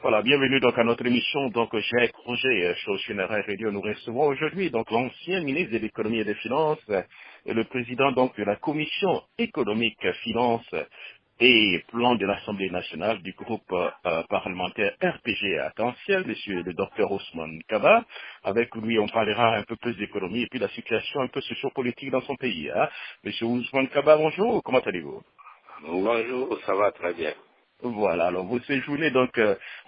Voilà, bienvenue donc à notre émission. Donc, Jacques Roger, sur Funéraire Radio, nous recevons aujourd'hui donc l'ancien ministre de l'économie et des finances et le président donc de la commission économique, finances et plan de l'Assemblée nationale du groupe parlementaire RPG Attention, monsieur le docteur Ousmane Kaba. Avec lui, on parlera un peu plus d'économie et puis la situation un peu sociopolitique dans son pays. Hein. Monsieur Ousmane Kaba, bonjour, comment allez-vous? Bonjour, ça va très bien. Voilà, alors vous séjournez donc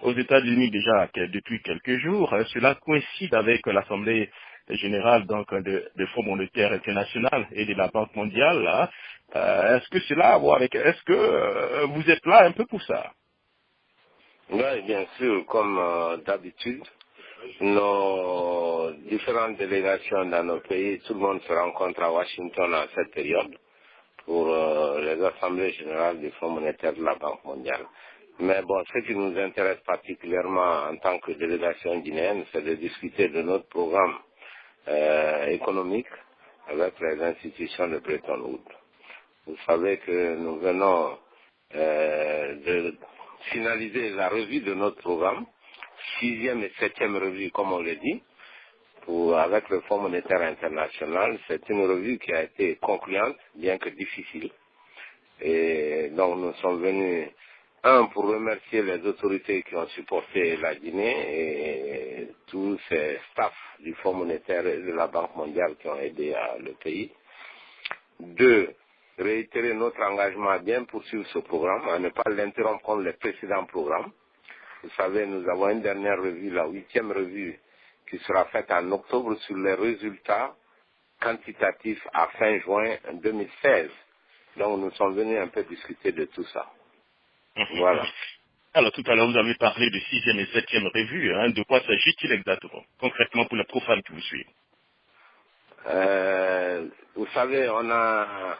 aux États-Unis déjà depuis quelques jours. Cela coïncide avec l'Assemblée générale donc de Fonds monétaire international et de la Banque mondiale. Là. Est-ce que cela a à voir avec... Est-ce que vous êtes là un peu pour ça? Oui, bien sûr, comme d'habitude, nos différentes délégations dans nos pays, tout le monde se rencontre à Washington à cette période pour les assemblées générales du Fonds monétaire de la Banque mondiale. Mais bon, ce qui nous intéresse particulièrement en tant que délégation guinéenne, c'est de discuter de notre programme économique avec les institutions de Bretton Woods. Vous savez que nous venons de finaliser la revue de notre programme, sixième et septième revue, comme on le dit, avec le Fonds monétaire international. C'est une revue qui a été concluante, bien que difficile. Et donc nous sommes venus, pour remercier les autorités qui ont supporté la Guinée et tous ces staffs du Fonds monétaire et de la Banque mondiale qui ont aidé le pays. Deux, réitérer notre engagement à bien poursuivre ce programme, à ne pas l'interrompre comme les précédents programmes. Vous savez, nous avons une dernière revue, la huitième revue, qui sera faite en octobre sur les résultats quantitatifs à fin juin 2016. Donc nous sommes venus un peu discuter de tout ça. Voilà. Alors tout à l'heure, vous avez parlé de sixième et septième revue. Hein. De quoi s'agit-il exactement, concrètement pour les profanes qui vous suivent? Vous savez, on a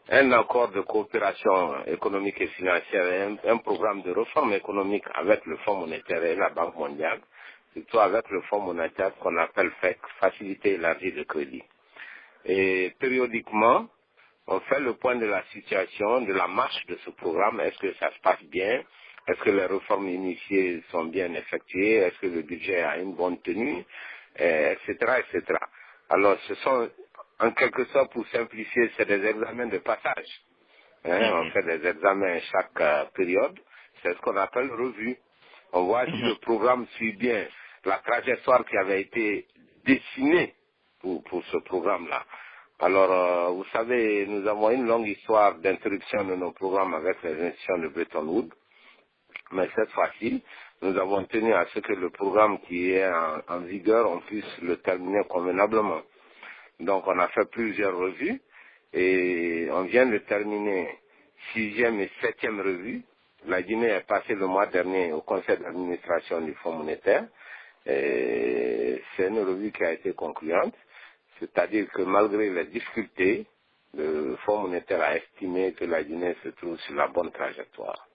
un accord de coopération économique et financière et un programme de réforme économique avec le Fonds monétaire et la Banque mondiale, surtout avec le Fonds monétaire qu'on appelle FEC, Facilité élargie de crédit. Et périodiquement, on fait le point de la situation, de la marche de ce programme. Est-ce que ça se passe bien? Est-ce que les réformes initiées sont bien effectuées? Est-ce que le budget a une bonne tenue? Etc., etc. Alors, ce sont, en quelque sorte, pour simplifier, c'est des examens de passage. On fait des examens chaque période. C'est ce qu'on appelle revue. On voit si le programme suit bien la trajectoire qui avait été dessinée pour ce programme-là. Alors, vous savez, nous avons une longue histoire d'interruption de nos programmes avec les institutions de Bretton Woods. Mais cette fois-ci, nous avons tenu à ce que le programme qui est en vigueur, on puisse le terminer convenablement. Donc, on a fait plusieurs revues et on vient de terminer sixième et septième revue. La Guinée est passée le mois dernier au conseil d'administration du Fonds monétaire. C'est une revue qui a été concluante, c'est-à-dire que malgré les difficultés, le Fonds monétaire a estimé que la Guinée se trouve sur la bonne trajectoire.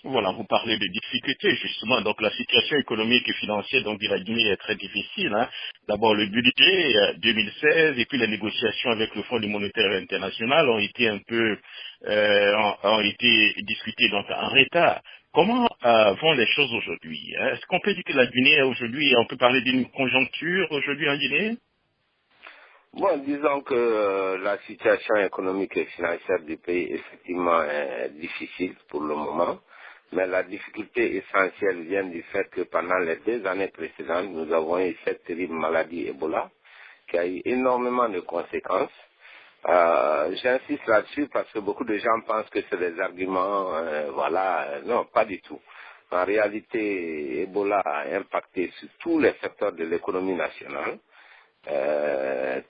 Voilà, vous parlez de difficultés, justement. Donc, la situation économique et financière donc, de la Guinée est très difficile. Hein. D'abord, le budget 2016 et puis les négociations avec le Fonds monétaire international ont été un peu ont été discutées donc en retard. Comment vont les choses aujourd'hui? Hein? Est-ce qu'on peut dire que la Guinée aujourd'hui, on peut parler d'une conjoncture aujourd'hui en Guinée? Bon, disons que la situation économique et financière du pays effectivement est difficile pour le moment. Mais la difficulté essentielle vient du fait que pendant les 2 années précédentes, nous avons eu cette terrible maladie Ebola qui a eu énormément de conséquences. J'insiste là-dessus parce que beaucoup de gens pensent que c'est des arguments, non, pas du tout. En réalité, Ebola a impacté sur tous les secteurs de l'économie nationale.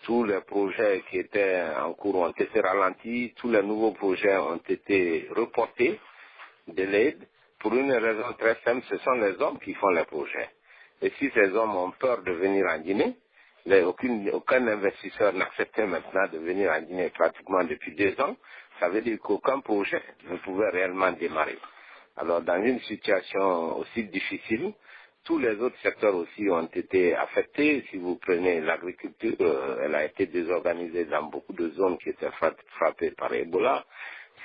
Tous les projets qui étaient en cours ont été ralentis, tous les nouveaux projets ont été reportés de l'aide pour une raison très simple, ce sont les hommes qui font les projets. Et si ces hommes ont peur de venir en Guinée, aucun investisseur n'acceptait maintenant de venir en Guinée pratiquement depuis 2 ans, ça veut dire qu'aucun projet ne pouvait réellement démarrer. Alors dans une situation aussi difficile, tous les autres secteurs aussi ont été affectés. Si vous prenez l'agriculture, elle a été désorganisée dans beaucoup de zones qui étaient frappées par Ebola.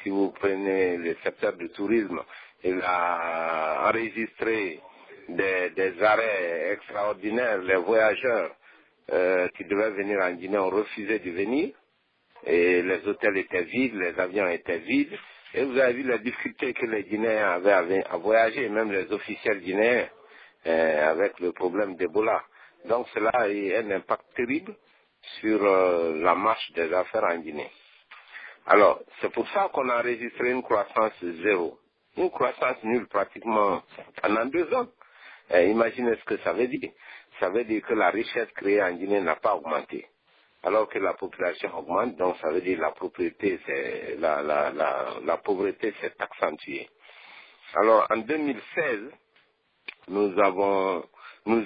Si vous prenez le secteur du tourisme, il a enregistré des arrêts extraordinaires. Les voyageurs qui devaient venir en Guinée ont refusé de venir. Et les hôtels étaient vides, les avions étaient vides. Et vous avez vu les difficultés que les Guinéens avaient à voyager, même les officiels guinéens, avec le problème d'Ebola. Donc cela a eu un impact terrible sur la marche des affaires en Guinée. Alors, c'est pour ça qu'on a enregistré une croissance zéro. Une croissance nulle pratiquement pendant 2 ans. Imaginez ce que ça veut dire. Ça veut dire que la richesse créée en Guinée n'a pas augmenté. Alors que la population augmente, donc ça veut dire la propriété, la pauvreté s'est accentuée. Alors en 2016, nous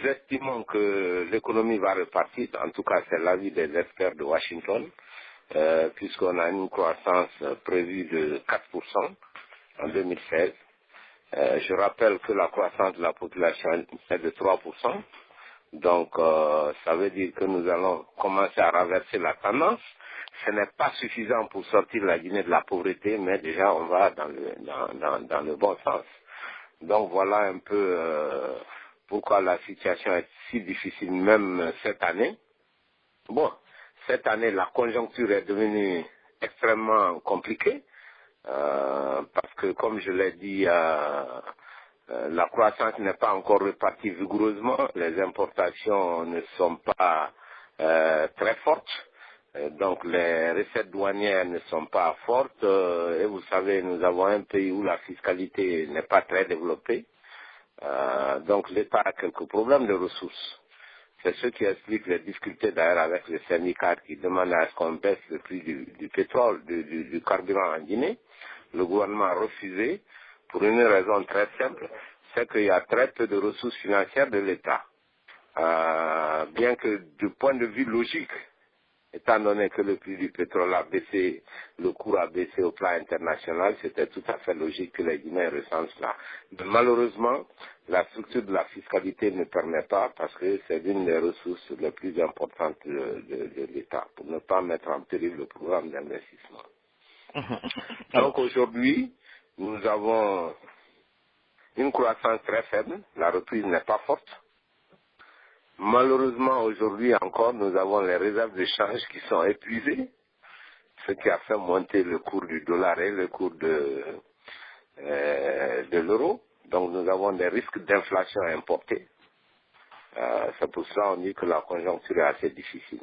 estimons que l'économie va repartir, en tout cas c'est l'avis des experts de Washington, puisqu'on a une croissance prévue de 4% en 2016. Je rappelle que la croissance de la population est de 3%. Donc, ça veut dire que nous allons commencer à renverser la tendance. Ce n'est pas suffisant pour sortir la Guinée de la pauvreté, mais déjà on va dans le bon sens. Donc voilà un peu pourquoi la situation est si difficile même cette année. Bon, cette année la conjoncture est devenue extrêmement compliquée parce que comme je l'ai dit, la croissance n'est pas encore repartie vigoureusement, les importations ne sont pas très fortes, donc les recettes douanières ne sont pas fortes, et vous savez, nous avons un pays où la fiscalité n'est pas très développée, donc l'État a quelques problèmes de ressources. C'est ce qui explique les difficultés d'ailleurs avec les syndicats qui demandent à ce qu'on baisse le prix du pétrole, du carburant en Guinée. Le gouvernement a refusé pour une raison très simple, c'est qu'il y a très peu de ressources financières de l'État. Bien que du point de vue logique, étant donné que le prix du pétrole a baissé, le cours a baissé au plan international, c'était tout à fait logique que les Guinéens ressentent cela. Mais malheureusement, la structure de la fiscalité ne permet pas parce que c'est l'une des ressources les plus importantes de l'État pour ne pas mettre en péril le programme d'investissement. Donc aujourd'hui, nous avons une croissance très faible, la reprise n'est pas forte. Malheureusement, aujourd'hui encore, nous avons les réserves de change qui sont épuisées, ce qui a fait monter le cours du dollar et le cours de l'euro. Donc nous avons des risques d'inflation importés. C'est pour ça qu'on dit que la conjoncture est assez difficile.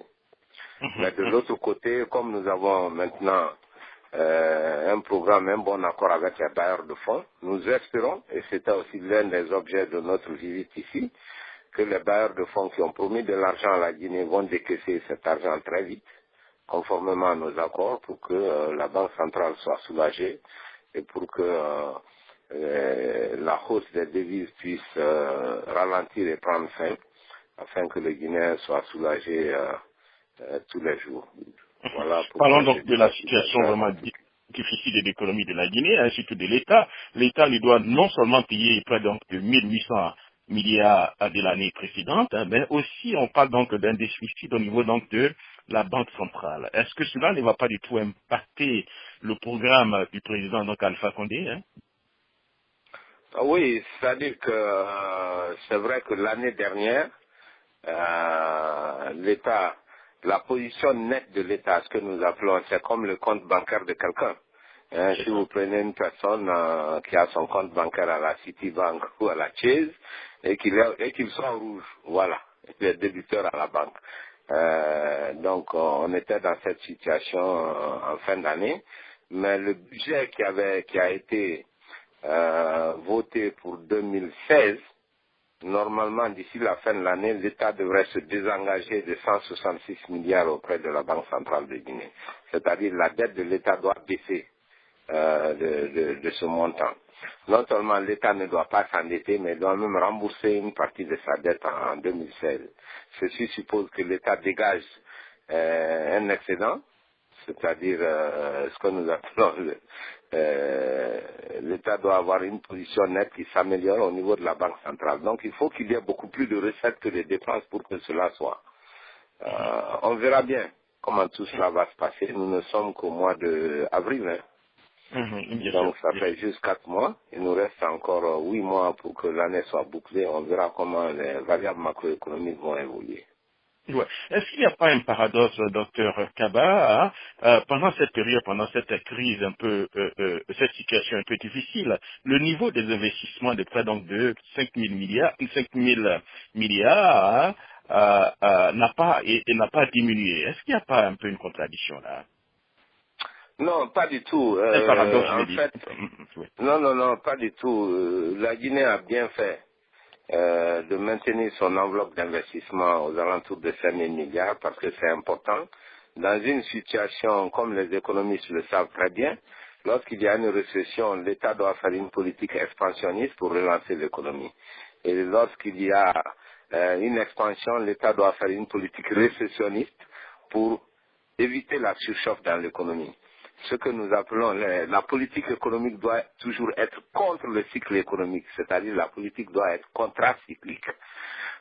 Mais de l'autre côté, comme nous avons maintenant un programme, un bon accord avec les bailleurs de fonds, nous espérons, et c'était aussi l'un des objets de notre visite ici, que les bailleurs de fonds qui ont promis de l'argent à la Guinée vont décaisser cet argent très vite, conformément à nos accords, pour que la Banque centrale soit soulagée et pour que la hausse des devises puisse ralentir et prendre fin, afin que les Guinéens soient soulagés tous les jours. Voilà. Parlons donc de la situation vraiment difficile de l'économie de la Guinée, ainsi que de l'État. L'État lui doit non seulement payer près donc de 1800 milliards de l'année précédente, mais aussi on parle donc d'un déficit au niveau donc de la Banque centrale. Est-ce que cela ne va pas du tout impacter le programme du président donc Alpha Condé Oui, c'est-à-dire que c'est vrai que l'année dernière, l'État, la position nette de l'État, ce que nous appelons, c'est comme le compte bancaire de quelqu'un. Si vous prenez une personne qui a son compte bancaire à la Citibank ou à la Chase et qu'il soit en rouge, voilà, il est débiteur à la banque. Donc on était dans cette situation en fin d'année, mais le budget qui a été voté pour 2016, normalement, d'ici la fin de l'année, l'État devrait se désengager de 166 milliards auprès de la Banque centrale de Guinée. C'est-à-dire la dette de l'État doit baisser de ce montant. Non seulement l'État ne doit pas s'endetter, mais doit même rembourser une partie de sa dette en 2016. Ceci suppose que l'État dégage un excédent, c'est-à-dire ce que nous appelons l'État doit avoir une position nette qui s'améliore au niveau de la Banque centrale. Donc il faut qu'il y ait beaucoup plus de recettes que de dépenses pour que cela soit. On verra bien comment tout cela va se passer. Nous ne sommes qu'au mois d'avril. Bien sûr. Donc ça fait juste 4 mois. Il nous reste encore 8 mois pour que l'année soit bouclée. On verra comment les variables macroéconomiques vont évoluer. Ouais. Est-ce qu'il n'y a pas un paradoxe, docteur Kaba, hein, pendant cette période, pendant cette crise un peu, cette situation un peu difficile, le niveau des investissements de près donc de 5 000 milliards n'a pas et n'a pas diminué. Est-ce qu'il n'y a pas un peu une contradiction là? Non, pas du tout. Un paradoxe, je En vais dire. fait, Oui. non, pas du tout. La Guinée a bien fait de maintenir son enveloppe d'investissement aux alentours de 5 000 milliards parce que c'est important. Dans une situation, comme les économistes le savent très bien, lorsqu'il y a une récession, l'État doit faire une politique expansionniste pour relancer l'économie. Et lorsqu'il y a une expansion, l'État doit faire une politique récessionniste pour éviter la surchauffe dans l'économie. Ce que nous appelons la politique économique doit toujours être contre le cycle économique, c'est-à-dire la politique doit être contracyclique.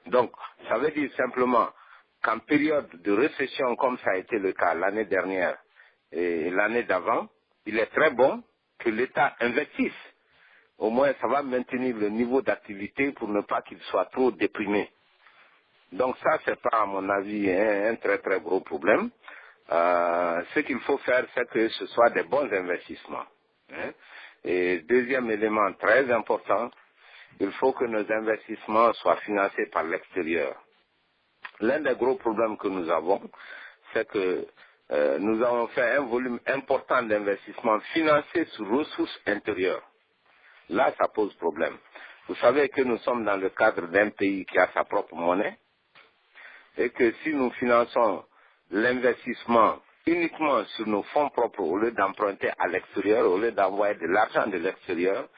Donc, ça veut dire simplement qu'en période de récession, comme ça a été le cas l'année dernière et l'année d'avant, il est très bon que l'État investisse. Au moins, ça va maintenir le niveau d'activité pour ne pas qu'il soit trop déprimé. Donc ça, c'est pas, à mon avis, un très très gros problème. Ce qu'il faut faire, c'est que ce soit des bons investissements. Hein. Et deuxième élément très important, il faut que nos investissements soient financés par l'extérieur. L'un des gros problèmes que nous avons, c'est que nous avons fait un volume important d'investissements financés sur ressources intérieures. Là, ça pose problème. Vous savez que nous sommes dans le cadre d'un pays qui a sa propre monnaie, et que si nous finançons l'investissement uniquement sur nos fonds propres au lieu d'emprunter à l'extérieur, au lieu d'envoyer de l'argent de l'extérieur,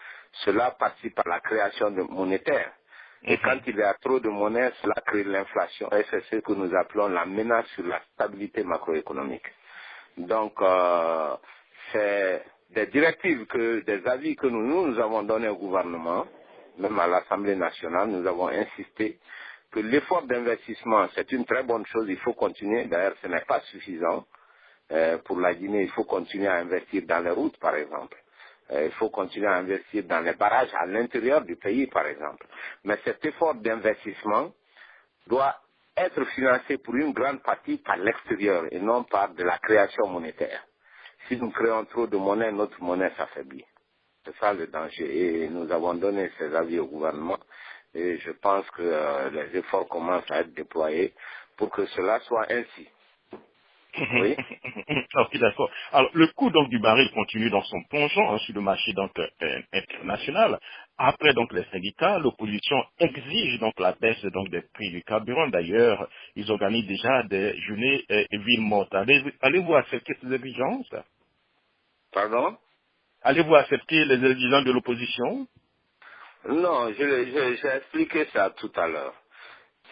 cela participe à la création de monétaire. Et quand il y a trop de monnaie, cela crée l'inflation. Et c'est ce que nous appelons la menace sur la stabilité macroéconomique. Donc, c'est des directives, des avis que nous avons donnés au gouvernement, même à l'Assemblée nationale, nous avons insisté que l'effort d'investissement, c'est une très bonne chose, il faut continuer. D'ailleurs, ce n'est pas suffisant. Pour la Guinée, il faut continuer à investir dans les routes, par exemple. Il faut continuer à investir dans les barrages à l'intérieur du pays, par exemple. Mais cet effort d'investissement doit être financé pour une grande partie par l'extérieur et non par de la création monétaire. Si nous créons trop de monnaie, notre monnaie s'affaiblit. C'est ça le danger. Et nous avons donné ces avis au gouvernement. Et je pense que les efforts commencent à être déployés pour que cela soit ainsi. Oui. Ok, d'accord. Alors, le coût donc du baril continue dans son plongeon sur le marché donc international. Après donc les syndicats, l'opposition exige donc la baisse donc des prix du carburant. D'ailleurs, ils organisent déjà des journées villes mortes. Allez-vous accepter ces exigences? Pardon? Allez-vous accepter les exigences de l'opposition? Non, j'ai expliqué ça tout à l'heure.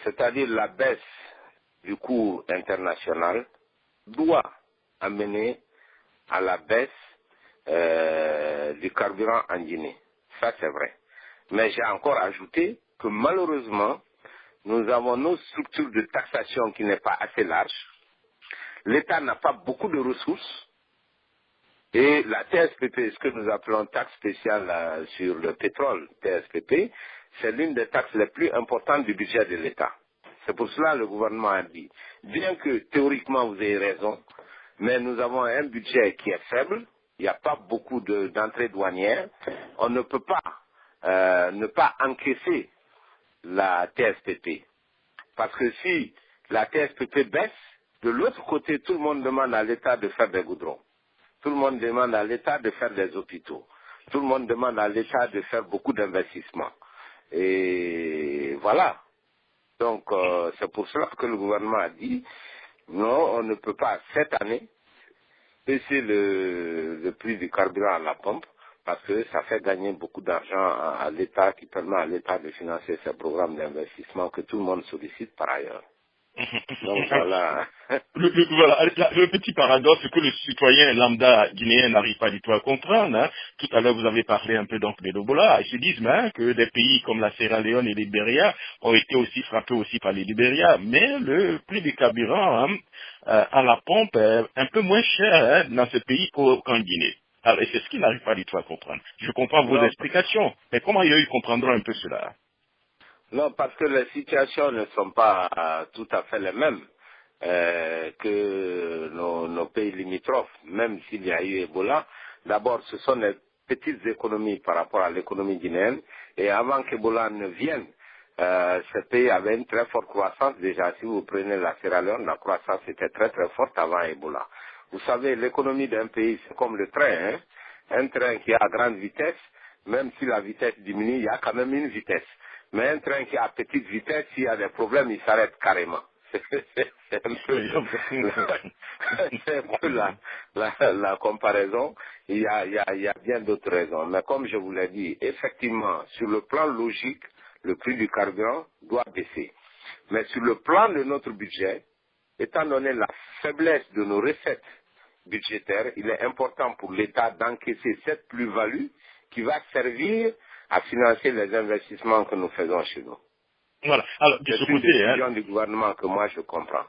C'est-à-dire la baisse du coût international doit amener à la baisse du carburant en Guinée. Ça, c'est vrai. Mais j'ai encore ajouté que malheureusement, nous avons nos structures de taxation qui n'est pas assez large. L'État n'a pas beaucoup de ressources. Et la TSPP, ce que nous appelons taxe spéciale sur le pétrole, TSPP, c'est l'une des taxes les plus importantes du budget de l'État. C'est pour cela que le gouvernement a dit, bien que théoriquement vous ayez raison, mais nous avons un budget qui est faible, il n'y a pas beaucoup d'entrées douanières, on ne peut pas ne pas encaisser la TSPP. Parce que si la TSPP baisse, de l'autre côté, tout le monde demande à l'État de faire des goudrons. Tout le monde demande à l'État de faire des hôpitaux. Tout le monde demande à l'État de faire beaucoup d'investissements. Et voilà. Donc, c'est pour cela que le gouvernement a dit, non, on ne peut pas, cette année, baisser le prix du carburant à la pompe, parce que ça fait gagner beaucoup d'argent à l'État, qui permet à l'État de financer ces programmes d'investissement que tout le monde sollicite par ailleurs. Donc, voilà. Voilà, le petit paradoxe que le citoyen lambda guinéen n'arrive pas du tout à comprendre. Hein. Tout à l'heure, vous avez parlé un peu donc de l'Ebola. Ils se disent même que des pays comme la Sierra Leone et le Libéria ont été aussi frappés aussi par les Libéria. Mais le prix du carburant à la pompe est un peu moins cher hein, dans ce pays qu'en Guinée. Alors, et c'est ce qu'il n'arrive pas du tout à comprendre. Je comprends vos Non, explications, mais comment ils comprendront un peu cela? non, parce que les situations ne sont pas tout à fait les mêmes que nos pays limitrophes, même s'il y a eu Ebola. D'abord, ce sont des petites économies par rapport à l'économie guinéenne. Et avant qu'Ebola ne vienne, ces pays avaient une très forte croissance. Déjà, si vous prenez la Sierra Leone, la croissance était très très forte avant Ebola. Vous savez, l'économie d'un pays, c'est comme le train. Hein? Un train qui est à grande vitesse, même si la vitesse diminue, il y a quand même une vitesse. Mais un train qui est à petite vitesse, s'il y a des problèmes, il s'arrête carrément. C'est un peu, c'est un peu la comparaison. Il y a bien d'autres raisons. Mais comme je vous l'ai dit, effectivement, sur le plan logique, le prix du carburant doit baisser. Mais sur le plan de notre budget, étant donné la faiblesse de nos recettes budgétaires, il est important pour l'État d'encaisser cette plus-value qui va servir à financer les investissements que nous faisons chez nous. Voilà. Alors, de ce C'est une côté, hein, décision du gouvernement que moi je comprends.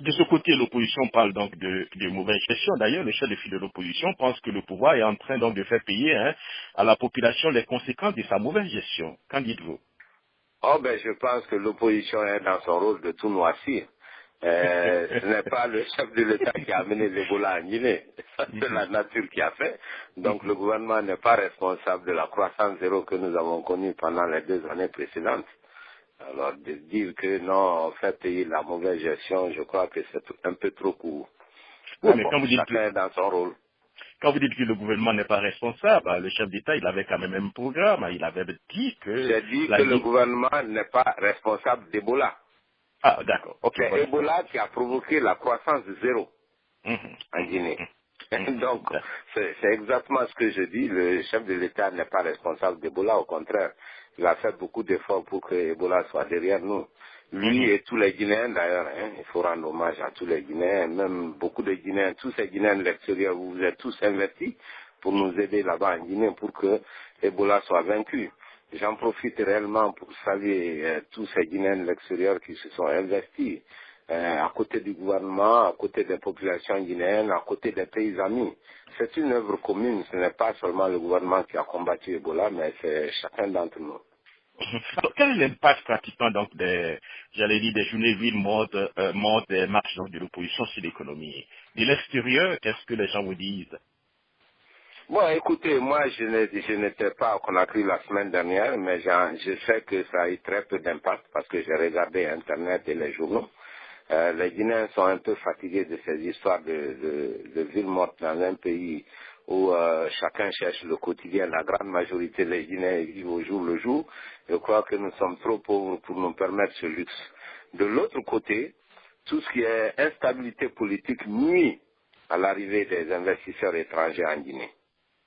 de ce côté, l'opposition parle donc de mauvaise gestion. D'ailleurs, le chef de file de l'opposition pense que le pouvoir est en train donc de faire payer à la population les conséquences de sa mauvaise gestion. Qu'en dites-vous? Oh ben je pense que l'opposition est dans son rôle de tout noircir. Ce n'est pas le chef de l'État qui a amené l'Ebola en Guinée. Ça, c'est la nature qui a fait. Donc le gouvernement n'est pas responsable de la croissance zéro que nous avons connue pendant les 2 années précédentes. Alors de dire que non, on fait payer la mauvaise gestion, je crois que c'est un peu trop court. Oui, Mais mais bon, chacun est dans son rôle. quand vous dites que le gouvernement n'est pas responsable, le chef d'État, il avait quand même un programme. Il avait dit que J'ai dit la que le Guinée... gouvernement n'est pas responsable d'Ebola. Ah, d'accord. Ok, C'est voilà. Ebola qui a provoqué la croissance zéro Mhm, en Guinée. Donc, mhm. c'est exactement ce que je dis. Le chef de l'État n'est pas responsable d'Ebola. Au contraire, il a fait beaucoup d'efforts pour que Ebola soit derrière nous. Lui Mhm. et tous les Guinéens d'ailleurs, hein, il faut rendre hommage à tous les Guinéens, même beaucoup de Guinéens, tous ces Guinéens de l'extérieur, vous vous êtes tous investis pour nous aider là-bas en Guinée pour que Ebola soit vaincu. J'en profite réellement pour saluer tous ces Guinéens de l'extérieur qui se sont investis à côté du gouvernement, à côté des populations guinéennes, à côté des pays amis. C'est une œuvre commune, ce n'est pas seulement le gouvernement qui a combattu Ebola, mais c'est chacun d'entre nous. Alors, quel est l'impact pratiquement donc j'allais dire, des journées vides mortes, des marches donc, de l'opposition sur l'économie? De l'extérieur, qu'est-ce que les gens vous disent? Bon, écoutez, moi, je n'étais pas à Conakry la semaine dernière, mais je sais que ça a eu très peu d'impact parce que j'ai regardé Internet et les journaux. Les Guinéens sont un peu fatigués de ces histoires de villes mortes dans un pays où chacun cherche le quotidien. La grande majorité des Guinéens vivent au jour le jour. Je crois que nous sommes trop pauvres pour nous permettre ce luxe. De l'autre côté, tout ce qui est instabilité politique nuit à l'arrivée des investisseurs étrangers en Guinée.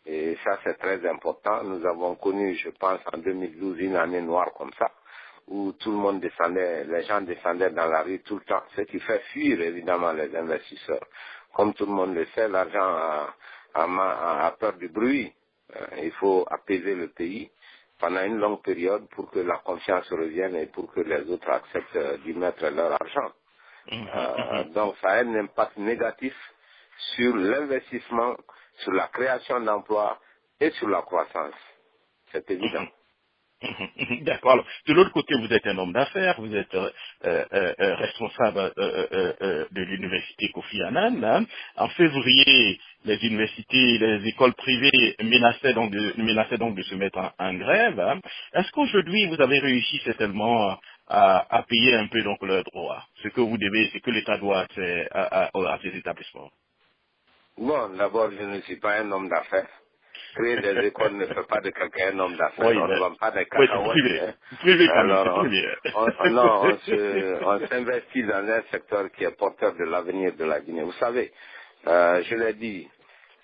Et ça, c'est très important. Nous avons connu, je pense, en 2012, une année noire comme ça, où tout le monde descendait, les gens descendaient dans la rue tout le temps, ce qui fait fuir évidemment les investisseurs. Comme tout le monde le sait, l'argent a peur du bruit. Il faut apaiser le pays pendant une longue période pour que la confiance revienne et pour que les autres acceptent d'y mettre leur argent. Donc ça a un impact négatif sur l'investissement, sur la création d'emplois et sur la croissance. C'est évident. D'accord. Alors, de l'autre côté, vous êtes un homme d'affaires, vous êtes responsable de l'université Kofi Annan. Hein. En février, les universités, les écoles privées menaçaient donc de se mettre en grève. Hein. Est-ce qu'aujourd'hui, vous avez réussi certainement à payer un peu donc leurs droits, ce que vous devez, ce que l'État doit à ces établissements? Bon, d'abord, je ne suis pas un homme d'affaires. Créer des écoles ne fait pas de quelqu'un un homme d'affaires. Oui, On ne mais, vend pas des oui, c'est cacahuètes. privé. Hein. Privé quand même, c'est Alors, privé. non, on s'investit dans un secteur qui est porteur de l'avenir de la Guinée. Vous savez, je l'ai dit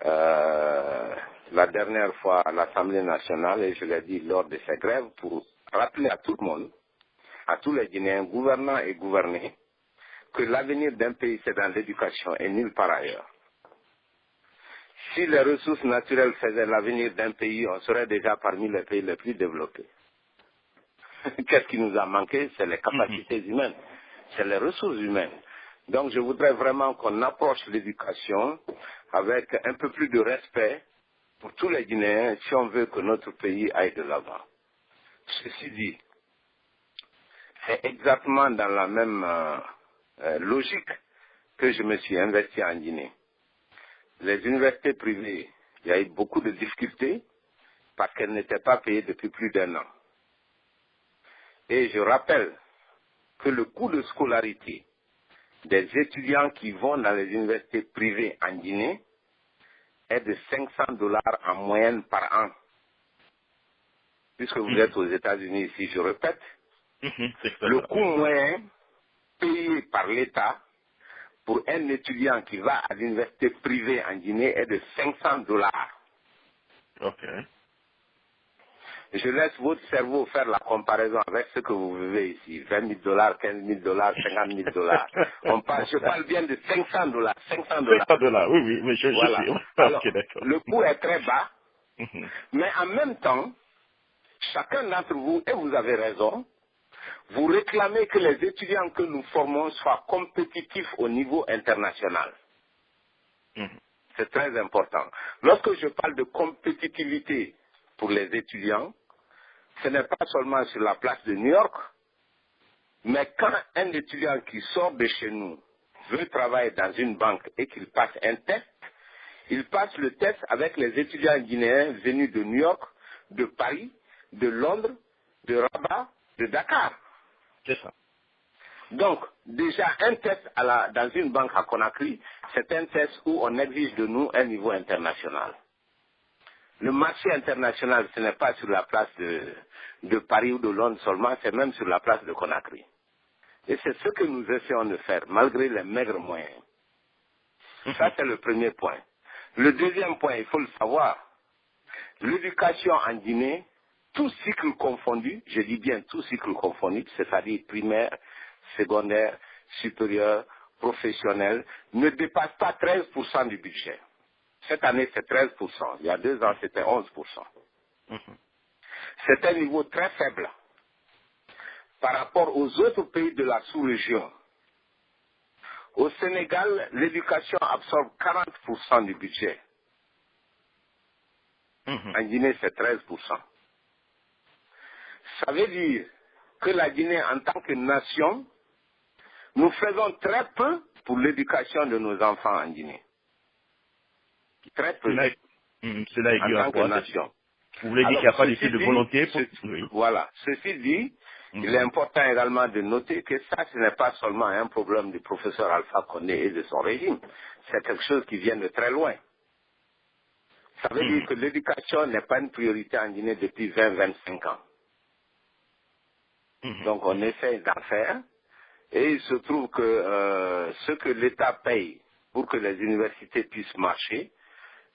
la dernière fois à l'Assemblée nationale et je l'ai dit lors de ces grèves pour rappeler à tout le monde, à tous les Guinéens, gouvernants et gouvernés, que l'avenir d'un pays c'est dans l'éducation et nulle part ailleurs. Si les ressources naturelles faisaient l'avenir d'un pays, on serait déjà parmi les pays les plus développés. Qu'est-ce qui nous a manqué? C'est les capacités humaines, c'est les ressources humaines. Donc je voudrais vraiment qu'on approche l'éducation avec un peu plus de respect pour tous les Guinéens si on veut que notre pays aille de l'avant. Ceci dit, c'est exactement dans la même logique que je me suis investi en Guinée. Les universités privées, il y a eu beaucoup de difficultés parce qu'elles n'étaient pas payées depuis plus d'1 an. Et je rappelle que le coût de scolarité des étudiants qui vont dans les universités privées en Guinée est de $500 en moyenne par an. Puisque vous êtes aux États-Unis ici, je répète, le coût moyen payé par l'État pour un étudiant qui va à l'université privée en Guinée est de $500. Ok. Je laisse votre cerveau faire la comparaison avec ce que vous vivez ici. $20 000, $15 000, $50 000. Je parle bien de $500. $500, oui, je Voilà. suis. Alors, Ok, d'accord. le coût est très bas, mais en même temps, chacun d'entre vous, et vous avez raison, vous réclamez que les étudiants que nous formons soient compétitifs au niveau international. C'est très important. Lorsque je parle de compétitivité pour les étudiants, ce n'est pas seulement sur la place de New York, mais quand un étudiant qui sort de chez nous veut travailler dans une banque et qu'il passe un test, il passe le test avec les étudiants guinéens venus de New York, de Paris, de Londres, de Rabat, de Dakar. C'est ça. Donc, déjà, un test dans une banque à Conakry, c'est un test où on exige de nous un niveau international. Le marché international, ce n'est pas sur la place de Paris ou de Londres seulement, c'est même sur la place de Conakry. Et c'est ce que nous essayons de faire, malgré les maigres moyens. Ça, c'est le premier point. Le deuxième point, il faut le savoir, l'éducation en Guinée, tout cycle confondu, je dis bien tout cycle confondu, c'est-à-dire primaire, secondaire, supérieur, professionnel, ne dépasse pas 13% du budget. Cette année, c'est 13%. Il y a 2 ans, c'était 11%. C'est un niveau très faible par rapport aux autres pays de la sous-région. Au Sénégal, l'éducation absorbe 40% du budget. En Guinée, c'est 13%. Ça veut dire que la Guinée, en tant que nation, nous faisons très peu pour l'éducation de nos enfants en Guinée. Très peu. Cela est En dû à tant que quoi? nation. Vous voulez dire qu'il n'y a pas ici de volonté pour... Oui. Voilà. Ceci dit, il est important également de noter que ça, ce n'est pas seulement un problème du professeur Alpha Condé et de son régime. C'est quelque chose qui vient de très loin. Ça veut dire que l'éducation n'est pas une priorité en Guinée depuis 20-25 ans. Donc on essaie d'en faire. Et il se trouve que ce que l'État paye pour que les universités puissent marcher,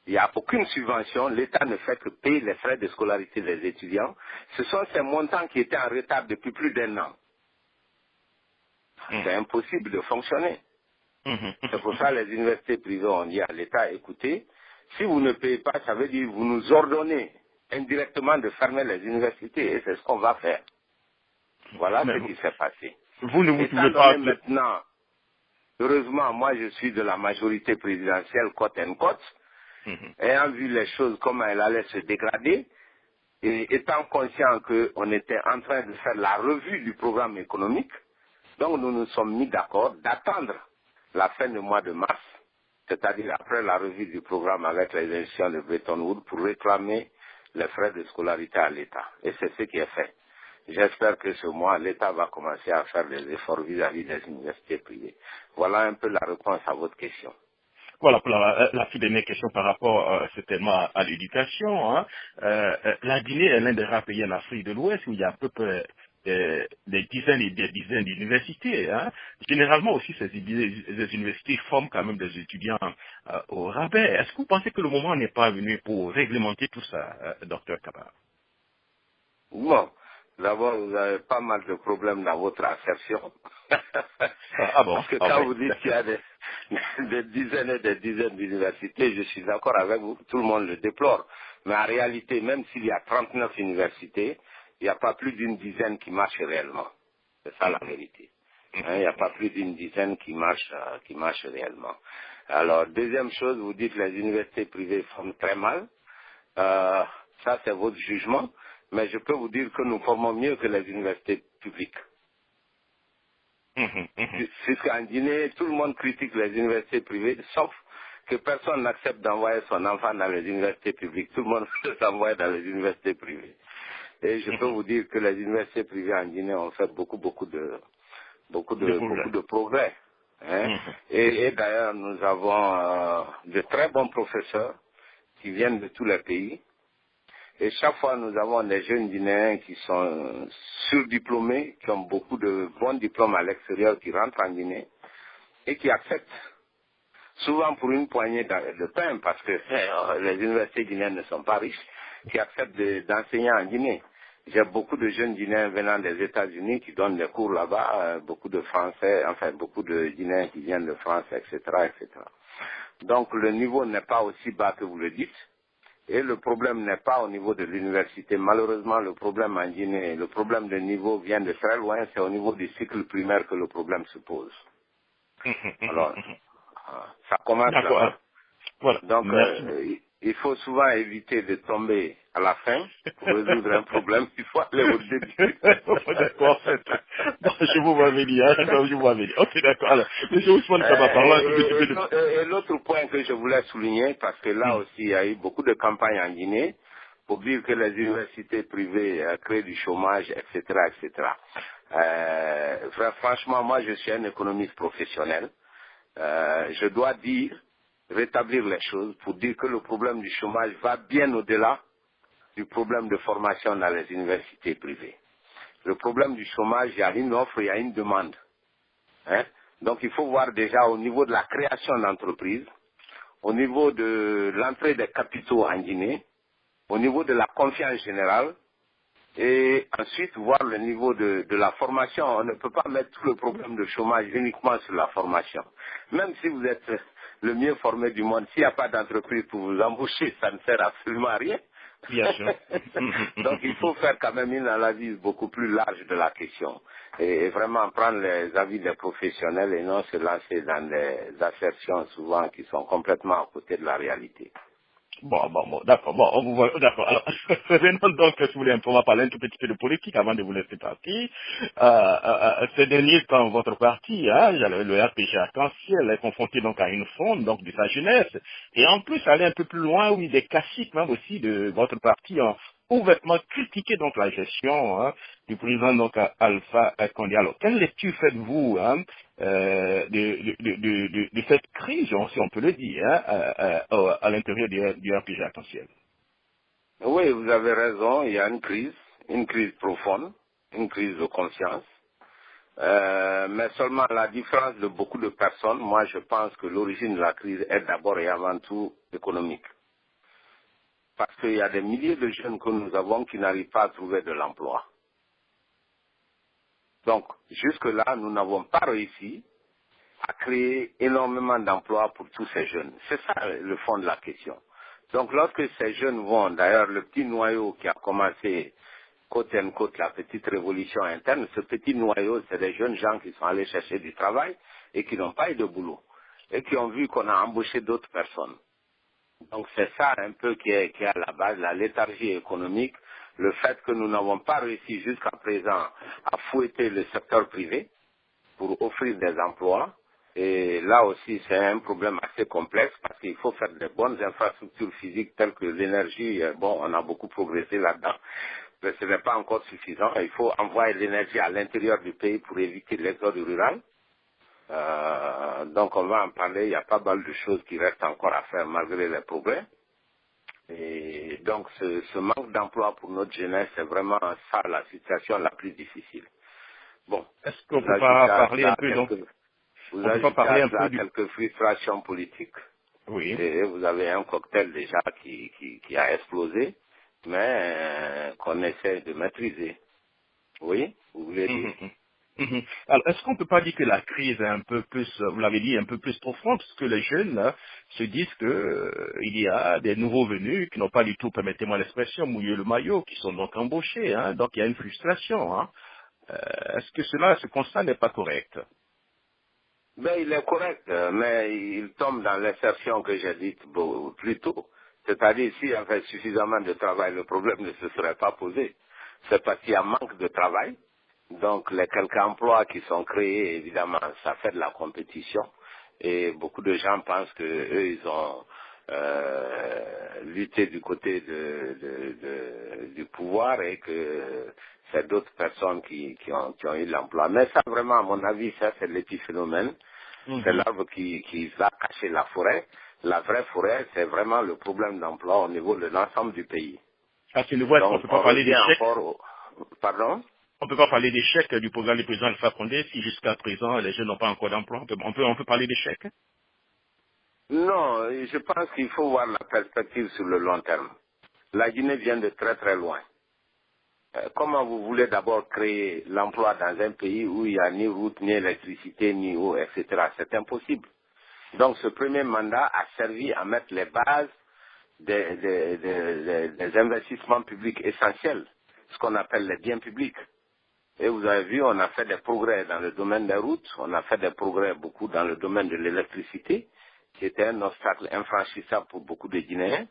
il n'y a aucune subvention, l'État ne fait que payer les frais de scolarité des étudiants. Ce sont ces montants qui étaient en retard depuis plus d'1 an. C'est impossible de fonctionner. C'est pour ça que les universités privées ont dit à l'État, écoutez, si vous ne payez pas, ça veut dire que vous nous ordonnez indirectement de fermer les universités et c'est ce qu'on va faire. Voilà ce qui s'est passé. Vous ne vous Étant trouvez pas... donné maintenant, heureusement, moi je suis de la majorité présidentielle côte and côte, ayant vu les choses comment elles allaient se dégrader, et étant conscient qu'on était en train de faire la revue du programme économique, donc nous nous sommes mis d'accord d'attendre la fin du mois de mars, c'est-à-dire après la revue du programme avec les institutions de Bretton Woods pour réclamer les frais de scolarité à l'État. Et c'est ce qui est fait. J'espère que ce mois, l'État va commencer à faire des efforts vis-à-vis des universités privées. Voilà un peu la réponse à votre question. Voilà pour la dernière question par rapport certainement à l'éducation. Hein. La Guinée est l'un des rares pays en Afrique de l'Ouest où il y a à peu près des dizaines et des dizaines d'universités. Hein. Généralement aussi, ces universités forment quand même des étudiants au rabais. Est-ce que vous pensez que le moment n'est pas venu pour réglementer tout ça, docteur Kabara? Bon, d'abord, vous avez pas mal de problèmes dans votre assertion. Ah bon? Parce que quand vous dites qu'il y a des dizaines et des dizaines d'universités, je suis d'accord avec vous, tout le monde le déplore. Mais en réalité, même s'il y a 39 universités, il n'y a pas plus d'une dizaine qui marchent réellement. C'est ça la vérité. Hein, il n'y a pas plus d'une dizaine qui marchent réellement. Alors, deuxième chose, vous dites que les universités privées forment très mal. Ça, c'est votre jugement, mais je peux vous dire que nous formons mieux que les universités publiques. Puisqu'en Guinée, tout le monde critique les universités privées, sauf que personne n'accepte d'envoyer son enfant dans les universités publiques. Tout le monde veut s'envoyer dans les universités privées. Et je peux vous dire que les universités privées en Guinée ont fait beaucoup de progrès. Hein. Et d'ailleurs, nous avons de très bons professeurs qui viennent de tous les pays. Et chaque fois, nous avons des jeunes Guinéens qui sont surdiplômés, qui ont beaucoup de bons diplômes à l'extérieur, qui rentrent en Guinée et qui acceptent, souvent pour une poignée de pain, parce que les universités guinéennes ne sont pas riches, qui acceptent d'enseigner en Guinée. J'ai beaucoup de jeunes Guinéens venant des États-Unis qui donnent des cours là-bas, beaucoup de Français, enfin beaucoup de Guinéens qui viennent de France, etc., etc. Donc le niveau n'est pas aussi bas que vous le dites. Et le problème n'est pas au niveau de l'université. Malheureusement, le problème en Guinée, le problème de niveau vient de très loin. C'est au niveau du cycle primaire que le problème se pose. Alors, ça commence là-bas. Voilà. Donc, il faut souvent éviter de tomber à la fin pour résoudre un problème. Il faut aller au début. D'accord, bon, je vous m'avais dit, hein, je vous m'avais dit. Ok, d'accord. Alors, M. Ousmane Kaba, parlons un tout petit peu de... Et l'autre point que je voulais souligner, parce que là aussi, il y a eu beaucoup de campagnes en Guinée pour dire que les universités privées créent du chômage, etc., etc. Franchement, moi, je suis un économiste professionnel. Je dois rétablir les choses pour dire que le problème du chômage va bien au-delà du problème de formation dans les universités privées. Le problème du chômage, il y a une offre, il y a une demande. Hein? Donc il faut voir déjà au niveau de la création d'entreprises, au niveau de l'entrée des capitaux en Guinée, au niveau de la confiance générale, et ensuite voir le niveau de la formation. On ne peut pas mettre tout le problème de chômage uniquement sur la formation. Même si vous êtes le mieux formé du monde, s'il n'y a pas d'entreprise pour vous embaucher, ça ne sert absolument à rien. Bien sûr. Donc il faut faire quand même une analyse beaucoup plus large de la question et vraiment prendre les avis des professionnels et non se lancer dans des assertions souvent qui sont complètement à côté de la réalité. Bon, d'accord, d'accord. Alors, revenons donc, si vous voulez, on va parler un tout petit peu de politique avant de vous laisser partir. Ces derniers temps, votre parti, hein, le RPG Arc-en-Ciel, est confronté donc à une fronde, donc de sa jeunesse, et en plus, aller un peu plus loin, oui, des classiques même aussi de votre parti ont ouvertement critiqué donc la gestion du président donc Alpha Condé. Alors, quelle lecture faites-vous de cette crise, si on peut le dire, à l'intérieur du RPG Arc-en-Ciel? Oui, vous avez raison, il y a une crise profonde, une crise de conscience. Mais seulement la différence de beaucoup de personnes, moi je pense que l'origine de la crise est d'abord et avant tout économique. Parce qu'il y a des milliers de jeunes que nous avons qui n'arrivent pas à trouver de l'emploi. Donc, jusque-là, nous n'avons pas réussi à créer énormément d'emplois pour tous ces jeunes. C'est ça le fond de la question. Donc, lorsque ces jeunes vont, d'ailleurs, le petit noyau qui a commencé côte à côte la petite révolution interne, ce petit noyau, c'est des jeunes gens qui sont allés chercher du travail et qui n'ont pas eu de boulot et qui ont vu qu'on a embauché d'autres personnes. Donc c'est ça un peu qui est à la base, la léthargie économique, le fait que nous n'avons pas réussi jusqu'à présent à fouetter le secteur privé pour offrir des emplois. Et là aussi, c'est un problème assez complexe parce qu'il faut faire de bonnes infrastructures physiques telles que l'énergie. Bon, on a beaucoup progressé là-dedans, mais ce n'est pas encore suffisant. Il faut envoyer l'énergie à l'intérieur du pays pour éviter l'exode rural. Donc on va en parler, il y a pas mal de choses qui restent encore à faire malgré les progrès. Et donc ce manque d'emploi pour notre jeunesse, c'est vraiment ça la situation la plus difficile. Bon, est-ce qu'on peut pas parler un peu donc vous ajoutez à cela quelques frustrations politiques. Oui. Et vous avez un cocktail déjà qui a explosé, mais qu'on essaie de maîtriser. Oui, vous voulez dire? Alors, est-ce qu'on ne peut pas dire que la crise est un peu plus, vous l'avez dit, un peu plus profonde, parce que les jeunes là, se disent que il y a des nouveaux venus qui n'ont pas du tout, permettez-moi l'expression, mouillé le maillot, qui sont donc embauchés, hein, donc il y a une frustration. Hein. Est-ce que ce constat n'est pas correct? Ben, il est correct, mais il tombe dans l'insertion que j'ai dite plus tôt. C'est-à-dire, s'il y avait suffisamment de travail, le problème ne se serait pas posé. C'est parce qu'il y a manque de travail. Donc, les quelques emplois qui sont créés, évidemment, ça fait de la compétition. Et beaucoup de gens pensent que eux, ils ont lutté du côté du pouvoir et que c'est d'autres personnes qui ont eu l'emploi. Mais ça, vraiment, à mon avis, ça, c'est l'épiphénomène. C'est l'arbre qui va cacher la forêt. La vraie forêt, c'est vraiment le problème d'emploi au niveau de l'ensemble du pays. À ce niveau, est-ce qu'on ne Donc, peut pas on parler revient d'échec? encore Pardon? On ne peut pas parler d'échec du programme du président Alpha Condé si jusqu'à présent les jeunes n'ont pas encore d'emploi. On peut parler d'échec? Non, je pense qu'il faut voir la perspective sur le long terme. La Guinée vient de très très loin. Comment vous voulez d'abord créer l'emploi dans un pays où il n'y a ni route, ni électricité, ni eau, etc. C'est impossible. Donc ce premier mandat a servi à mettre les bases des investissements publics essentiels, ce qu'on appelle les biens publics. Et vous avez vu, on a fait des progrès dans le domaine des routes, on a fait des progrès beaucoup dans le domaine de l'électricité, qui était un obstacle infranchissable pour beaucoup de Guinéens.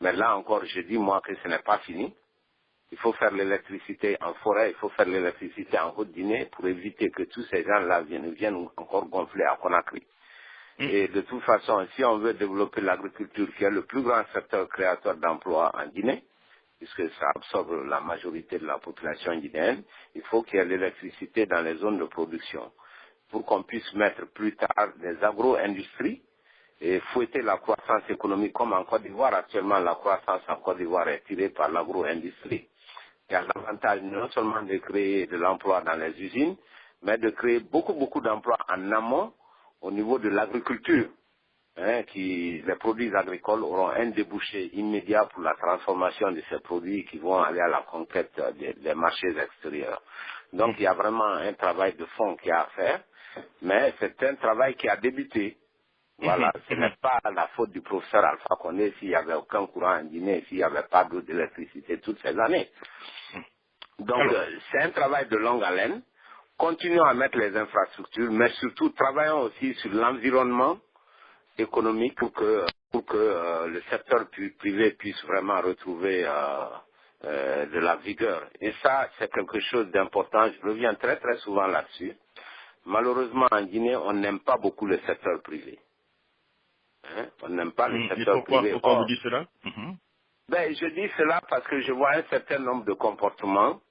Mais là encore, je dis moi que ce n'est pas fini. Il faut faire l'électricité en forêt, il faut faire l'électricité en Haute-Guinée pour éviter que tous ces gens-là viennent encore gonfler à Conakry. Et de toute façon, si on veut développer l'agriculture, qui est le plus grand secteur créateur d'emplois en Guinée, puisque ça absorbe la majorité de la population guinéenne, il faut qu'il y ait l'électricité dans les zones de production pour qu'on puisse mettre plus tard des agro-industries et fouetter la croissance économique comme en Côte d'Ivoire. Actuellement, la croissance en Côte d'Ivoire est tirée par l'agro-industrie. Il y a l'avantage non seulement de créer de l'emploi dans les usines, mais de créer beaucoup d'emplois en amont au niveau de l'agriculture. Les produits agricoles auront un débouché immédiat pour la transformation de ces produits qui vont aller à la conquête des marchés extérieurs. Donc il y a vraiment un travail de fond qui a à faire, mais c'est un travail qui a débuté. Voilà, ce n'est pas la faute du professeur Alpha Condé s'il n'y avait aucun courant en Guinée, s'il n'y avait pas d'eau, d'électricité toutes ces années. Donc c'est un travail de longue haleine. Continuons à mettre les infrastructures, mais surtout travaillons aussi sur l'environnement économique pour que le secteur privé puisse vraiment retrouver de la vigueur. Et ça, c'est quelque chose d'important. Je reviens très très souvent là-dessus. Malheureusement, en Guinée, on n'aime pas beaucoup le secteur privé. On n'aime pas le secteur privé. Pourquoi vous dites cela? Ben, je dis cela parce que je vois un certain nombre de comportements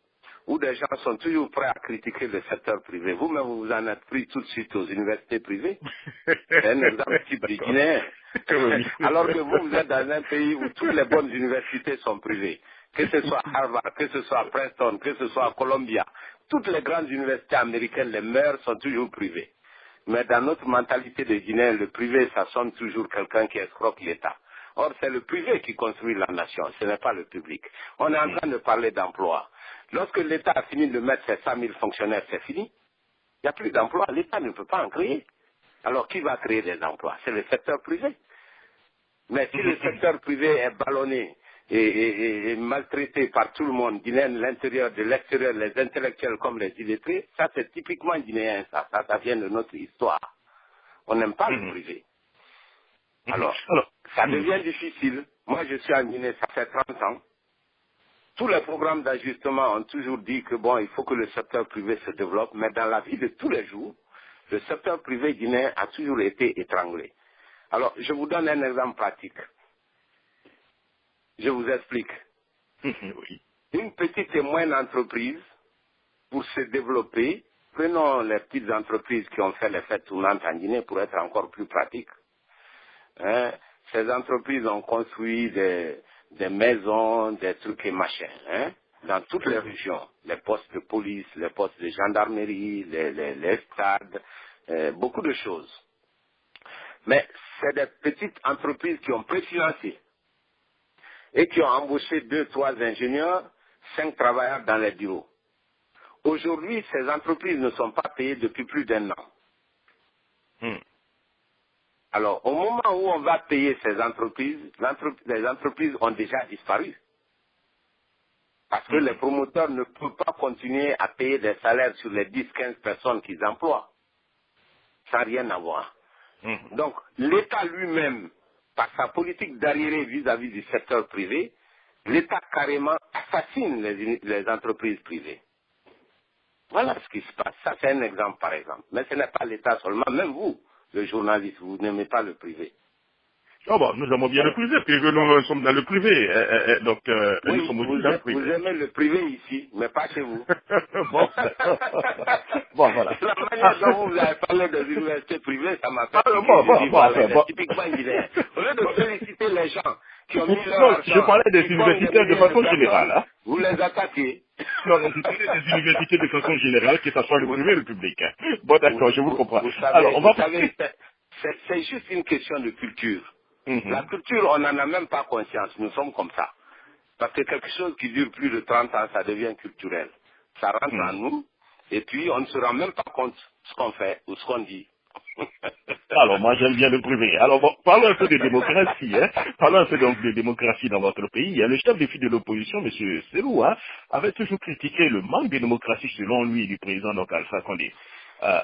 où des gens sont toujours prêts à critiquer le secteur privé. Vous-même, vous en êtes pris tout de suite aux universités privées. C'est un exemple type du Guinéen. Alors que vous êtes dans un pays où toutes les bonnes universités sont privées. Que ce soit Harvard, que ce soit Princeton, que ce soit Columbia. Toutes les grandes universités américaines, les meilleures, sont toujours privées. Mais dans notre mentalité de Guinéen, le privé, ça sonne toujours quelqu'un qui escroque l'État. Or, c'est le privé qui construit la nation, ce n'est pas le public. On est en train de parler d'emploi. Lorsque l'État a fini de mettre ses 100 000 fonctionnaires, c'est fini. Il n'y a plus d'emploi. L'État ne peut pas en créer. Alors, qui va créer des emplois? C'est le secteur privé. Mais si le secteur privé est ballonné et maltraité par tout le monde, Guinéen, l'intérieur, de l'extérieur, les intellectuels comme les illettrés, ça c'est typiquement guinéen, ça vient de notre histoire. On n'aime pas le privé. Alors, ça devient difficile. Moi, je suis en Guinée, ça fait 30 ans. Tous les programmes d'ajustement ont toujours dit que bon, il faut que le secteur privé se développe, mais dans la vie de tous les jours, le secteur privé guinéen a toujours été étranglé. Alors, je vous donne un exemple pratique. Je vous explique. Oui. Une petite et moyenne entreprise, pour se développer, prenons les petites entreprises qui ont fait l'effet tournante en Guinée pour être encore plus pratiques. Ces entreprises ont construit des maisons, des trucs et machins, dans toutes les régions. Les postes de police, les postes de gendarmerie, les stades, beaucoup de choses. Mais c'est des petites entreprises qui ont préfinancé et qui ont embauché 2, 3 ingénieurs, 5 travailleurs dans les bureaux. Aujourd'hui, ces entreprises ne sont pas payées depuis plus d'1 an. Alors, au moment où on va payer ces entreprises, les entreprises ont déjà disparu. Parce que les promoteurs ne peuvent pas continuer à payer des salaires sur les 10, 15 personnes qu'ils emploient. Ça n'a rien à voir. Donc, l'État lui-même par sa politique d'arriéré vis-à-vis du secteur privé, l'État carrément assassine les entreprises privées. Voilà ce qui se passe. Ça, c'est un exemple, par exemple. Mais ce n'est pas l'État seulement. Même vous, le journaliste, vous n'aimez pas le privé. Ah bon, nous aimons bien le privé, puisque nous sommes dans le privé. Donc, nous Oui, sommes aussi dans le vous privé. aimez le privé ici, mais pas chez vous. Bon, d'accord. Bon, voilà. La manière dont vous avez parlé des universités privées, ça m'a fait Bon, piquer. Je dis, voilà, enfin, il bon. est typiquement guinéen. Au lieu de féliciter les gens qui ont mis leur Non, je argent, parlais des qui forment des universitaires de milliers de façon générale. personnes, Hein. vous les attaquez. Non, je parlais des universités de façon générale, que ce soit le Vous, privé ou le public. Hein. Bon, d'accord, je vous comprends. vous Alors, savez, on va... c'est juste une question de culture. La Mhm. culture, on n'en a même pas conscience. Nous sommes comme ça. Parce que quelque chose qui dure plus de 30 ans, ça devient culturel. Ça rentre en Mhm. nous, et puis on ne se rend même pas compte de ce qu'on fait ou ce qu'on dit. Alors, moi, j'aime bien le privé. Alors, bon, parlons un peu de démocratie. Hein. Parlons un peu donc de démocratie dans votre pays. Le chef de file de l'opposition, M. Selou, hein, avait toujours critiqué le manque de démocratie, selon lui, du président donc, Alpha Condé.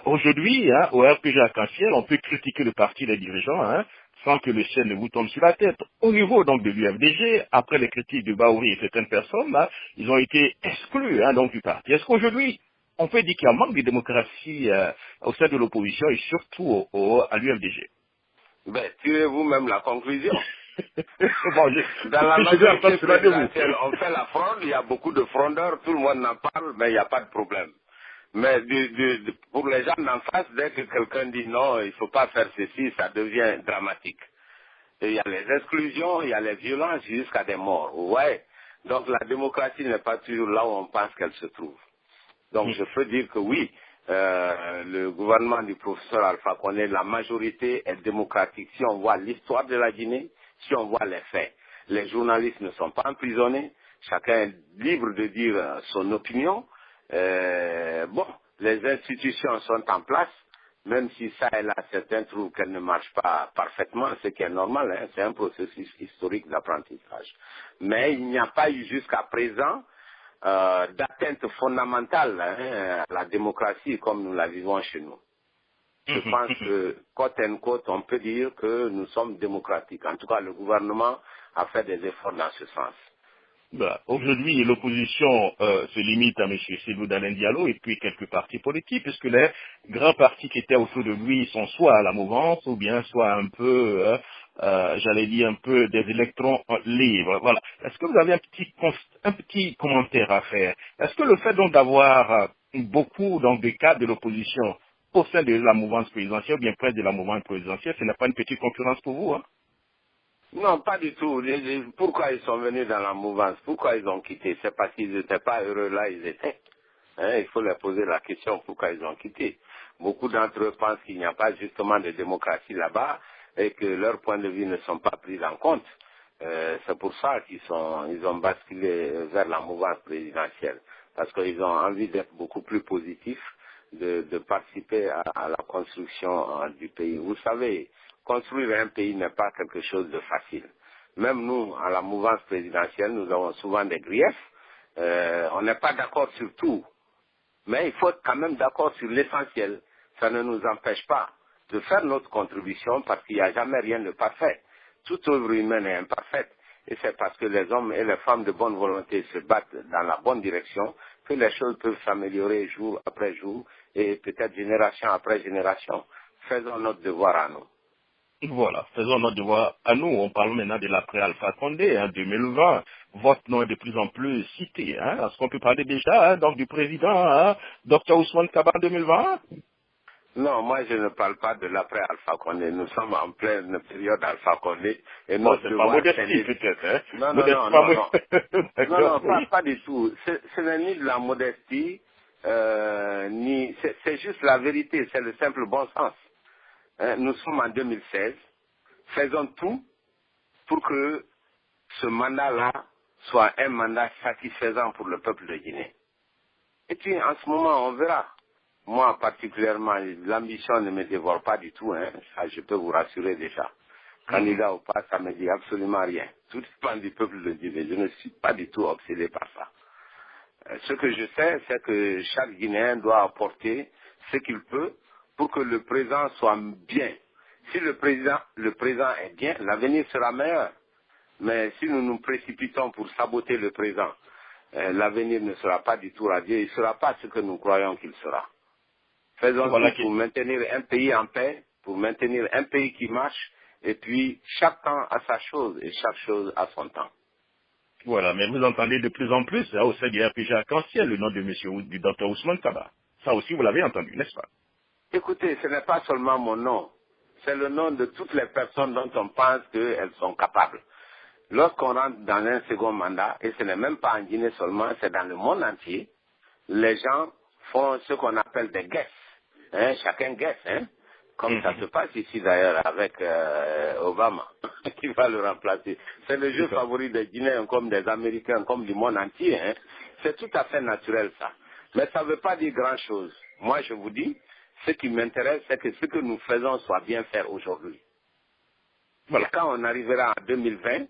Aujourd'hui, hein, au RPG Arc-en-Ciel, on peut critiquer le parti des dirigeants hein, sans que le ciel ne vous tombe sur la tête. Au niveau donc de l'UFDG, après les critiques de Baouri et certaines personnes, là, ils ont été exclus hein, donc, du parti. Est-ce qu'aujourd'hui, on peut dire qu'il y a un manque de démocratie au sein de l'opposition et surtout à l'UFDG? Ben, tirez vous-même la conclusion. Bon, Dans la je vais entendre majorité cela de vous. présidentielle, on fait la fraude, il y a beaucoup de fraudeurs, tout le monde en parle, mais il n'y a pas de problème. Mais pour les gens d'en face, dès que quelqu'un dit non, il ne faut pas faire ceci, ça devient dramatique. Et il y a les exclusions, il y a les violences jusqu'à des morts. Ouais. Donc la démocratie n'est pas toujours là où on pense qu'elle se trouve. Donc je peux dire que oui, le gouvernement du professeur Alpha Condé, la majorité est démocratique. Si on voit l'histoire de la Guinée, si on voit les faits, les journalistes ne sont pas emprisonnés, chacun est libre de dire son opinion. Bon, les institutions sont en place, même si ça et là, certains trouvent qu'elles ne marchent pas parfaitement, ce qui est normal, hein, c'est un processus historique d'apprentissage. Mais il n'y a pas eu jusqu'à présent d'atteinte fondamentale hein, à la démocratie comme nous la vivons chez nous. Je pense que, côte en côte, on peut dire que nous sommes démocratiques. En tout cas, le gouvernement a fait des efforts dans ce sens. Voilà. Aujourd'hui, l'opposition se limite à M. Selou Dalein Diallo et puis quelques partis politiques, puisque les grands partis qui étaient autour de lui sont soit à la mouvance ou bien soit un peu, j'allais dire un peu des électrons libres. Voilà. Est-ce que vous avez un petit commentaire à faire? Est-ce que le fait donc d'avoir beaucoup donc des cadres de l'opposition au sein de la mouvance présidentielle ou bien près de la mouvance présidentielle, ce n'est pas une petite concurrence pour vous, hein? Non, pas du tout. Pourquoi ils sont venus dans la mouvance? Pourquoi ils ont quitté? C'est parce qu'ils n'étaient pas heureux là, ils étaient. Hein, il faut leur poser la question pourquoi ils ont quitté. Beaucoup d'entre eux pensent qu'il n'y a pas justement de démocratie là-bas et que leurs points de vue ne sont pas pris en compte. C'est pour ça ils ont basculé vers la mouvance présidentielle. Parce qu'ils ont envie d'être beaucoup plus positifs, de participer à la construction du pays. Vous savez, construire un pays n'est pas quelque chose de facile. Même nous, à la mouvance présidentielle, nous avons souvent des griefs. On n'est pas d'accord sur tout. Mais il faut être quand même d'accord sur l'essentiel. Ça ne nous empêche pas de faire notre contribution parce qu'il n'y a jamais rien de parfait. Toute œuvre humaine est imparfaite. Et c'est parce que les hommes et les femmes de bonne volonté se battent dans la bonne direction que les choses peuvent s'améliorer jour après jour et peut-être génération après génération. Faisons notre devoir à nous. Voilà, faisons notre devoir à nous. On parle maintenant de l'après-Alpha Condé, hein, 2020. Votre nom est de plus en plus cité. Hein. Est-ce qu'on peut parler déjà hein, donc du président, hein, Dr Ousmane Kaba 2020? Non, moi je ne parle pas de l'après Alpha Condé. Nous sommes en pleine période Alpha Condé et Bon, notre c'est pas devoir c'est modestie de... peut-être. Hein. Non, non, Modeste, non, pas non, non. Non, D'accord, non, oui. pas du tout. Ce n'est ni de la modestie, ni... C'est juste la vérité, c'est le simple bon sens. Hein, nous sommes en 2016. Faisons tout pour que ce mandat-là soit un mandat satisfaisant pour le peuple de Guinée. Et puis, en ce moment, on verra. Moi, particulièrement, l'ambition ne me dévore pas du tout. Hein. Ça, je peux vous rassurer déjà. Mhm. Candidat ou pas, ça me dit absolument rien. Tout dépend du peuple de Guinée. Je ne suis pas du tout obsédé par ça. Ce que je sais, c'est que chaque Guinéen doit apporter ce qu'il peut pour que le présent soit bien. Si le présent est bien, l'avenir sera meilleur. Mais si nous nous précipitons pour saboter le présent, l'avenir ne sera pas du tout radieux, il ne sera pas ce que nous croyons qu'il sera. Faisons Voilà tout pour maintenir un pays en paix, pour maintenir un pays qui marche, et puis chaque temps a sa chose et chaque chose a son temps. Voilà, mais vous entendez de plus en plus, là, au sein du RPG Arc-en-Ciel, le nom de monsieur, du docteur Ousmane Kaba. Ça aussi, vous l'avez entendu, n'est-ce pas? Écoutez, ce n'est pas seulement mon nom, c'est le nom de toutes les personnes dont on pense qu'elles sont capables. Lorsqu'on rentre dans un second mandat, et ce n'est même pas en Guinée seulement, c'est dans le monde entier, les gens font ce qu'on appelle des guesses. Hein, chacun guesse, hein, comme ça se passe ici d'ailleurs avec Obama, qui va le remplacer. C'est le jeu favori des Guinéens comme des Américains, comme du monde entier. Hein. C'est tout à fait naturel ça. Mais ça ne veut pas dire grand-chose. Moi je vous dis, ce qui m'intéresse, c'est que ce que nous faisons soit bien fait aujourd'hui. Voilà. Et quand on arrivera en 2020,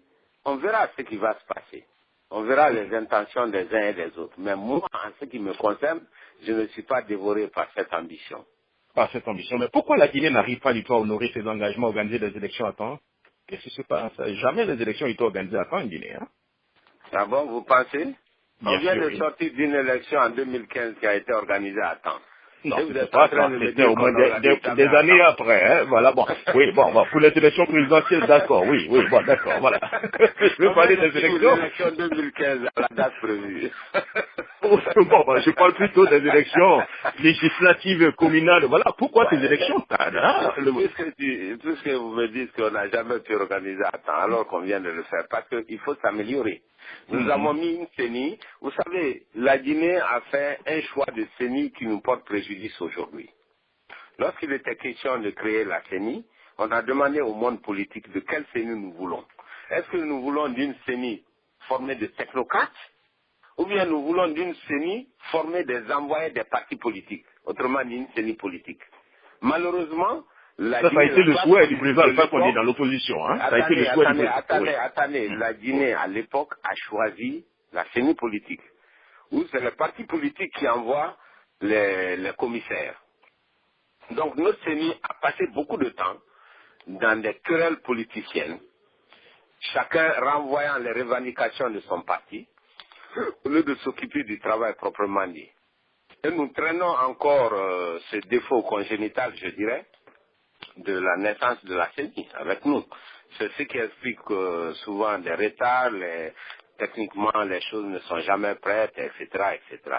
on verra ce qui va se passer. On verra les intentions des uns et des autres. Mais moi, en ce qui me concerne, je ne suis pas dévoré par cette ambition. Par cette ambition. Mais pourquoi la Guinée n'arrive pas du tout à honorer ses engagements, à organiser des élections à temps? Qu'est-ce qui se passe? Jamais les élections étaient organisées à temps en Guinée. Hein? Ah bon, vous pensez? On Bien vient sûr, de oui. sortir d'une élection en 2015 qui a été organisée à temps. Non, Et vous c'était êtes en pas train ça. de me C'était dire au moins qu'on organise jamais des à années temps. après. Hein? Voilà, bon. Oui, bon, pour les élections présidentielles, d'accord. Oui, bon, d'accord, voilà. Je veux On vient parler de des suivre élections. l'élection 2015 à la date prévue. Bon, je parle plutôt des élections législatives, communales. Voilà, pourquoi ces élections tardent, hein? Puisque vous me dites qu'on n'a jamais pu organiser à temps, alors qu'on vient de le faire, parce qu'il faut s'améliorer. Nous avons mis une CENI. Vous savez, la Guinée a fait un choix de CENI qui nous porte préjudice aujourd'hui. Lorsqu'il était question de créer la CENI, on a demandé au monde politique de quelle CENI nous voulons. Est-ce que nous voulons d'une CENI formée de technocrates ou bien nous voulons d'une CENI formée des envoyés des partis politiques, autrement dit une CENI politique. Malheureusement, la Ça a Guinée, été la le classe souhait du politique président de Alpha Condé l'époque, dans l'opposition. Hein? Ça a été le souhait du président. attendez, la Guinée à l'époque a choisi la CENI politique, où c'est le parti politique qui envoie les commissaires. Donc notre CENI a passé beaucoup de temps dans des querelles politiciennes, chacun renvoyant les revendications de son parti, au lieu de s'occuper du travail proprement dit. Et nous traînons encore ce défaut congénital, je dirais, de la naissance de la CENI avec nous. C'est ce qui explique souvent des retards, techniquement les choses ne sont jamais prêtes, etc., etc.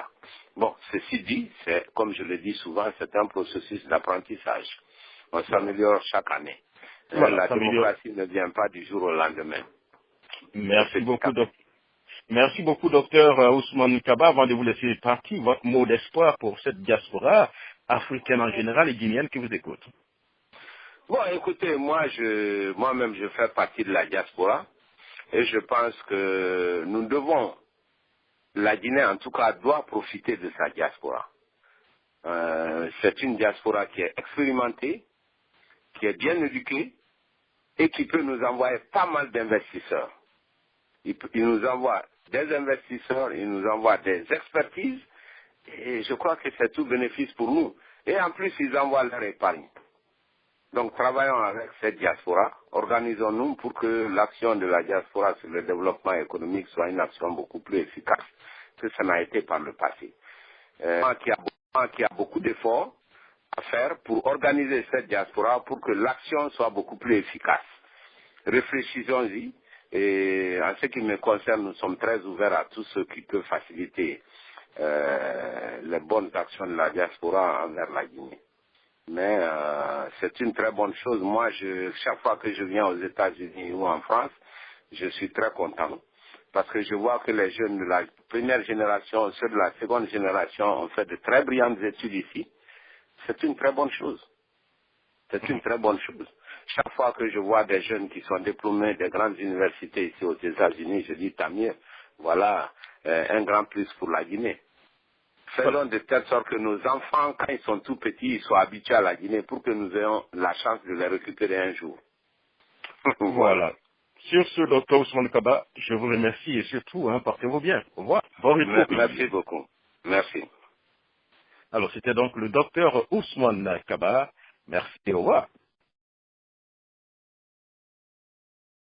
Bon, ceci dit, c'est, comme je le dis souvent, c'est un processus d'apprentissage. On s'améliore chaque année. Voilà, La ça m'améliore. démocratie ne vient pas du jour au lendemain. Merci beaucoup, Merci beaucoup, docteur Ousmane Kaba. Avant de vous laisser partir, votre mot d'espoir pour cette diaspora africaine en général et guinéenne qui vous écoute. Bon, écoutez, moi-même, je fais partie de la diaspora et je pense que nous devons, la Guinée en tout cas, doit profiter de sa diaspora. C'est une diaspora qui est expérimentée, qui est bien éduquée et qui peut nous envoyer pas mal d'investisseurs. Il nous envoie des investisseurs, il nous envoie des expertises et je crois que c'est tout bénéfice pour nous. Et en plus, ils envoient leur épargne. Donc, travaillons avec cette diaspora, organisons-nous pour que l'action de la diaspora sur le développement économique soit une action beaucoup plus efficace que ça n'a été par le passé. Qui a beaucoup d'efforts à faire pour organiser cette diaspora pour que l'action soit beaucoup plus efficace. Réfléchissons-y et en ce qui me concerne, nous sommes très ouverts à tout ce qui peut faciliter les bonnes actions de la diaspora envers la Guinée. Mais c'est une très bonne chose. Moi, chaque fois que je viens aux États-Unis ou en France, je suis très content. Parce que je vois que les jeunes de la première génération, ceux de la seconde génération ont fait de très brillantes études ici. C'est une très bonne chose. C'est une très bonne chose. Chaque fois que je vois des jeunes qui sont diplômés des grandes universités ici aux États-Unis, je dis tant mieux. Voilà un grand plus pour la Guinée. Faisons de telle sorte que nos enfants, quand ils sont tout petits, ils soient habitués à la Guinée pour que nous ayons la chance de les récupérer un jour. Voilà. Sur ce, docteur Ousmane Kaba, je vous remercie et surtout, portez-vous bien. Au revoir. Bon retour. Merci beaucoup. Merci. Alors, c'était donc le docteur Ousmane Kaba. Merci et au revoir.